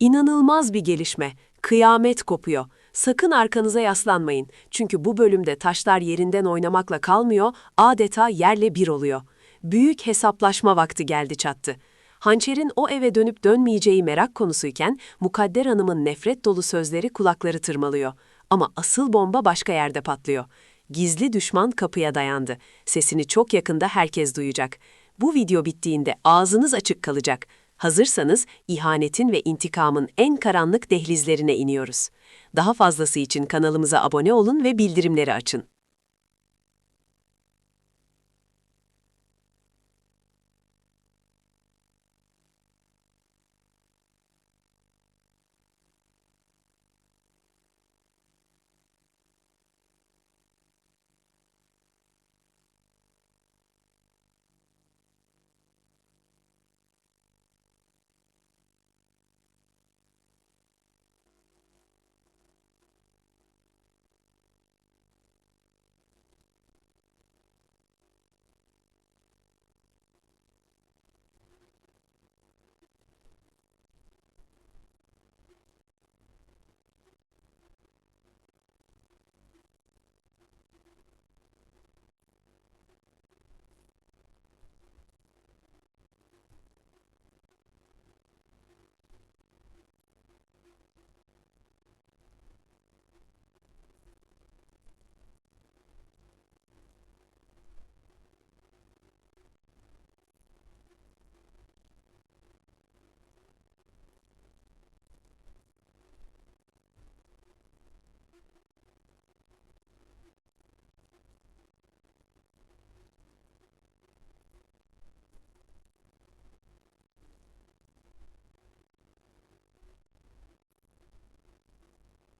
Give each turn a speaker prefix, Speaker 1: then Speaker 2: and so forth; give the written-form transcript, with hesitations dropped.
Speaker 1: İnanılmaz bir gelişme. Kıyamet kopuyor. Sakın arkanıza yaslanmayın. Çünkü bu bölümde taşlar yerinden oynamakla kalmıyor, adeta yerle bir oluyor. Büyük hesaplaşma vakti geldi çattı. Hançer'in o eve dönüp dönmeyeceği merak konusuyken Mukadder Hanım'ın nefret dolu sözleri kulakları tırmalıyor. Ama asıl bomba başka yerde patlıyor. Gizli düşman kapıya dayandı. Sesini çok yakında herkes duyacak. Bu video bittiğinde ağzınız açık kalacak. Hazırsanız ihanetin ve intikamın en karanlık dehlizlerine iniyoruz. Daha fazlası için kanalımıza abone olun ve bildirimleri açın.